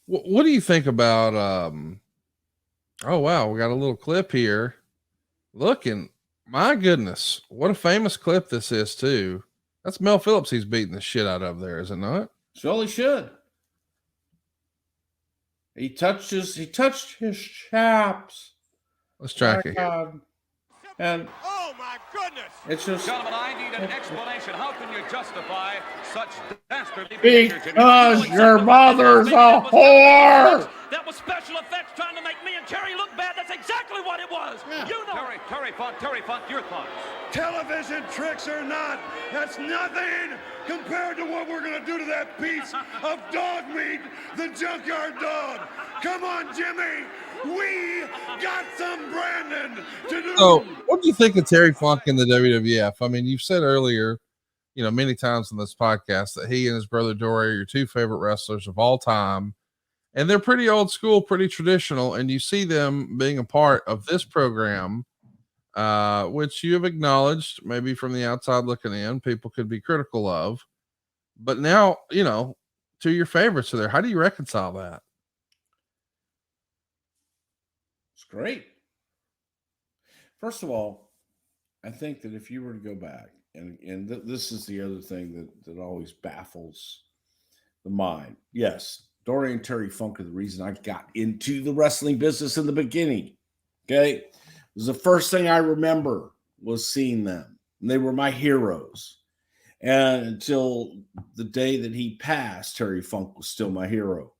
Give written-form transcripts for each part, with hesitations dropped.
What do you think about? Oh wow, we got a little clip here. Looking, my goodness, what a famous clip this is too. That's Mel Phillips. He's beating the shit out of there, is it not? Surely should. He touched his chaps. Let's track it. God. And oh my goodness! It's just, gentlemen, I need an explanation. How can you justify such dastardly behavior? Because your mother's a whore. That was special effects trying to make me and Terry look bad. That's exactly what it was. Yeah. You know. Terry Funk, your thoughts? Television tricks or not, that's nothing compared to what we're going to do to that piece of dog meat, the junkyard dog. Come on, Jimmy. We got some branding to do. So, what do you think of Terry Funk in the WWF? I mean, you've said earlier, many times in this podcast that he and his brother Dory are your two favorite wrestlers of all time. And they're pretty old school, pretty traditional. And you see them being a part of this program, which you have acknowledged, maybe from the outside looking in, people could be critical of. But now, two of your favorites are there. How do you reconcile that? It's great. First of all, I think that if you were to go back, and this is the other thing that always baffles the mind. Yes, Dory and Terry Funk are the reason I got into the wrestling business in the beginning. Okay. It was the first thing I remember was seeing them. And they were my heroes. And until the day that he passed, Terry Funk was still my hero.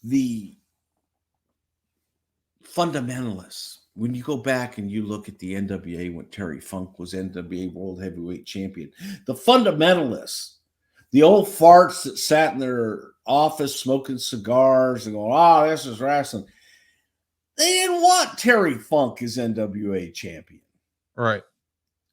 The fundamentalists, when you go back and you look at the NWA when Terry Funk was NWA World Heavyweight Champion, the fundamentalists, the old farts that sat in their office smoking cigars and going, oh, this is wrestling. They didn't want Terry Funk as NWA champion. Right.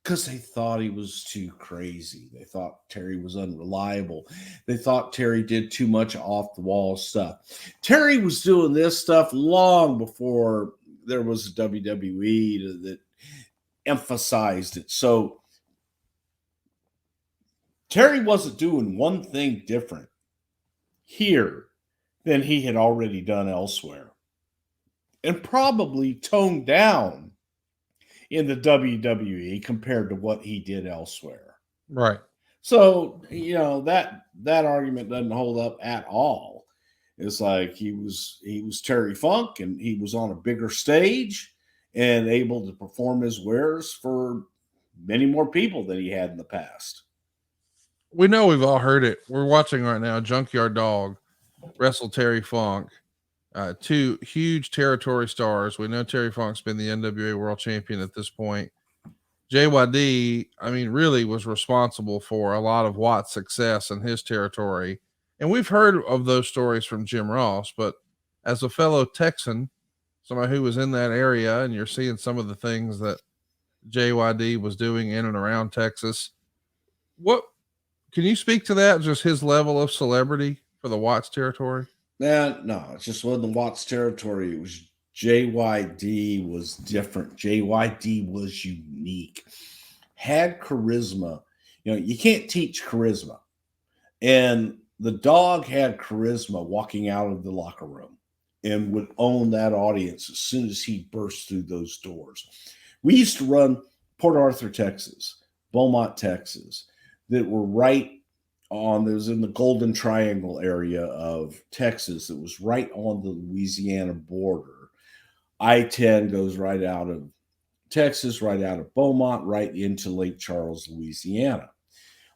Because they thought he was too crazy. They thought Terry was unreliable. They thought Terry did too much off-the-wall stuff. Terry was doing this stuff long before there was a WWE that emphasized it. So Terry wasn't doing one thing different here than he had already done elsewhere. And probably toned down in the WWE compared to what he did elsewhere. Right. So, that argument doesn't hold up at all. It's like he was Terry Funk and he was on a bigger stage and able to perform his wares for many more people than he had in the past. We know we've all heard it. We're watching right now. Junkyard Dog wrestle Terry Funk. Two huge territory stars. We know Terry Funk's been the NWA World Champion at this point. JYD, really was responsible for a lot of Watt's success in his territory. And we've heard of those stories from Jim Ross, but as a fellow Texan, somebody who was in that area, and you're seeing some of the things that JYD was doing in and around Texas. What can you speak to that? Just his level of celebrity for the Watts territory? No, it just wasn't the Watts territory. It was JYD was different. JYD was unique, had charisma. You can't teach charisma. And the dog had charisma walking out of the locker room and would own that audience as soon as he burst through those doors. We used to run Port Arthur, Texas, Beaumont, Texas, that were right on, it was in the Golden Triangle area of Texas. It was right on the Louisiana border. I-10 goes right out of Texas, right out of Beaumont, right into Lake Charles, Louisiana.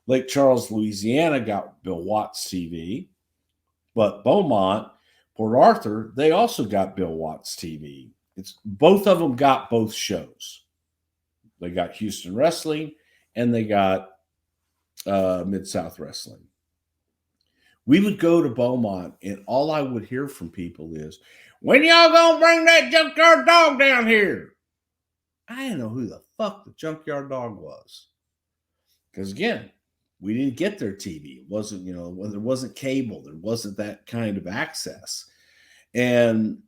Lake Charles, Louisiana got Bill Watts TV, but Beaumont, Port Arthur, they also got Bill Watts TV. Both of them got both shows. They got Houston Wrestling and they got Mid-South Wrestling. We would go to Beaumont and all I would hear from people is, when y'all gonna bring that Junkyard Dog down here? I didn't know who the fuck the Junkyard Dog was. Because again, we didn't get their TV. It wasn't, there wasn't cable. There wasn't that kind of access. And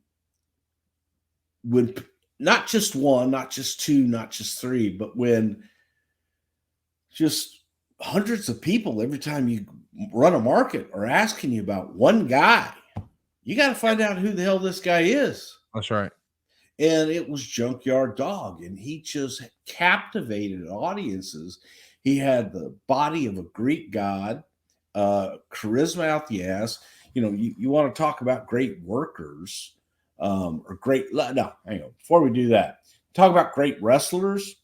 when not just one, not just two, not just three, but when just hundreds of people, every time you run a market are asking you about one guy, you got to find out who the hell this guy is. That's right. And it was Junkyard Dog, and he just captivated audiences. He had the body of a Greek god, charisma out the ass. You know, you want to talk about great workers, or great. No, hang on. Before we do that, talk about great wrestlers.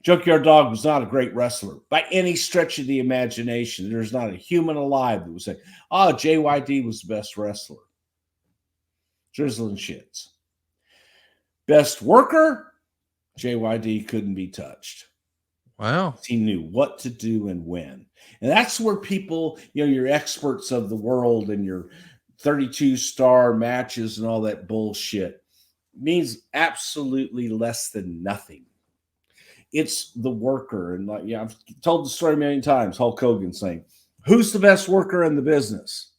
Junkyard Dog was not a great wrestler by any stretch of the imagination. There's not a human alive that would say, "Oh, JYD was the best wrestler." Drizzling shits. Best worker, JYD couldn't be touched. Wow. He knew what to do and when. And that's where people, you know, your experts of the world and your 32-star matches and all that bullshit means absolutely less than nothing. It's the worker. And like, yeah, I've told the story a million times. Hulk Hogan saying, "Who's the best worker in the business?"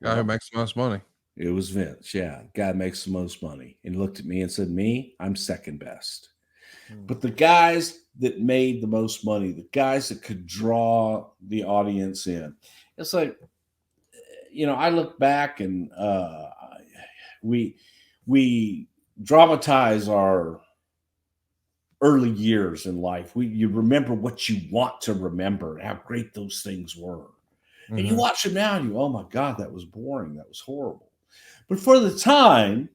Guy who makes the most money. It was Vince. Yeah. Guy makes the most money. And he looked at me and said, "Me, I'm second best." But the guys that made the most money, the guys that could draw the audience in, it's like, you know, I look back and we dramatize our early years in life. You remember what you want to remember, how great those things were. And you watch them now and you, oh my God, that was boring. That was horrible. But for the time,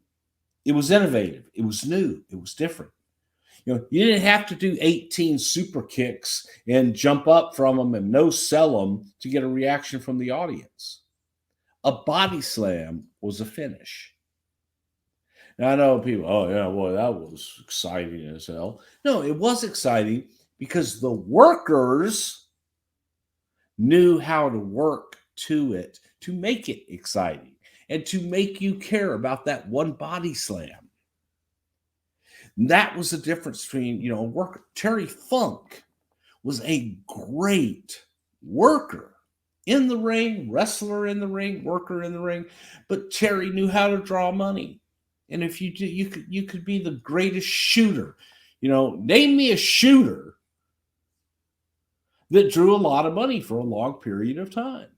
it was innovative. It was new. It was different. You know, you didn't have to do 18 super kicks and jump up from them and no sell them to get a reaction from the audience. A body slam was a finish. Now, I know people, oh, yeah, well, that was exciting as hell. No, it was exciting because the workers knew how to work to it to make it exciting and to make you care about that one body slam. And that was the difference between, you know, worker. Terry Funk was a great worker in the ring, wrestler in the ring, worker in the ring, but Terry knew how to draw money. And if you did, you could be the greatest shooter. You know, name me a shooter that drew a lot of money for a long period of time.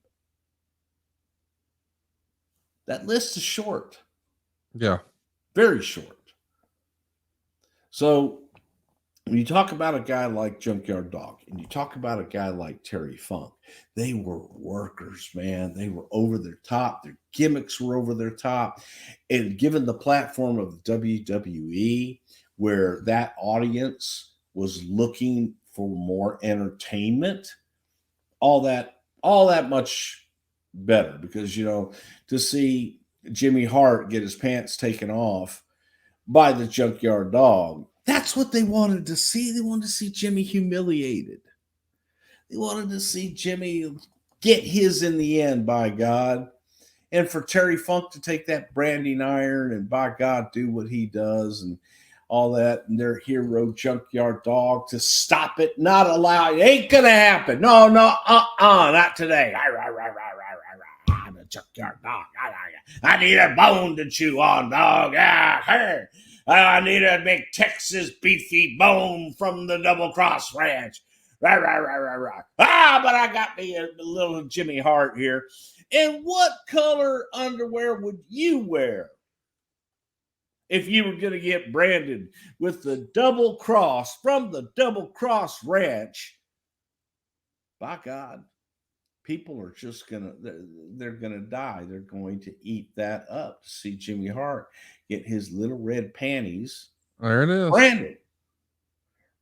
That list is short. Yeah. Very short. So when you talk about a guy like Junkyard Dog and you talk about a guy like Terry Funk, they were workers, man. They were over their top. Their gimmicks were over their top. And given the platform of WWE, where that audience was looking for more entertainment, all that much better. Because, you know, to see Jimmy Hart get his pants taken off by the Junkyard Dog, that's what they wanted to see. They wanted to see Jimmy humiliated. They wanted to see Jimmy get his in the end, by God. And for Terry Funk to take that branding iron and, by God, do what he does and all that, and their hero Junkyard Dog to stop it, not allow it. Ain't gonna happen. No, not today. I'm a Junkyard Dog. I need a bone to chew on, dog. Yeah, I need a big Texas beefy bone from the Double Cross Ranch. But I got me a little Jimmy Hart here. And what color underwear would you wear if you were going to get branded with the Double Cross from the Double Cross Ranch? By God, people are just they're going to die. They're going to eat that up to see Jimmy Hart get his little red panties. There it is.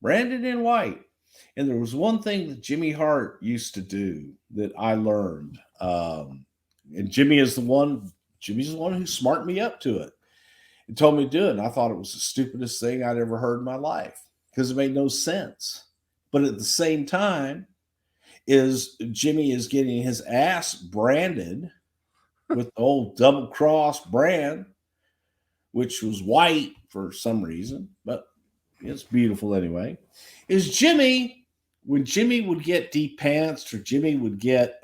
Branded in white. And there was one thing that Jimmy Hart used to do that I learned. And Jimmy's the one who smarted me up to it and told me to do it. And I thought it was the stupidest thing I'd ever heard in my life because it made no sense. But at the same time, Jimmy is getting his ass branded with the old Double Cross brand, which was white for some reason, but it's beautiful anyway. Is Jimmy, when Jimmy would get de-pantsed or Jimmy would get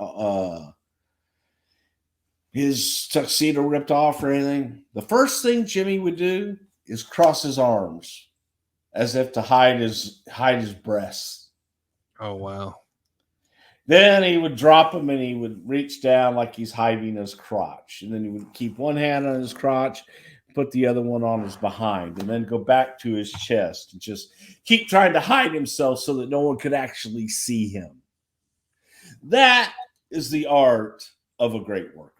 his tuxedo ripped off or anything, the first thing Jimmy would do is cross his arms as if to hide his breasts. Oh, wow. Then he would drop him and he would reach down like he's hiding his crotch. And then he would keep one hand on his crotch, put the other one on his behind, and then go back to his chest and just keep trying to hide himself so that no one could actually see him. That is the art of a great workout.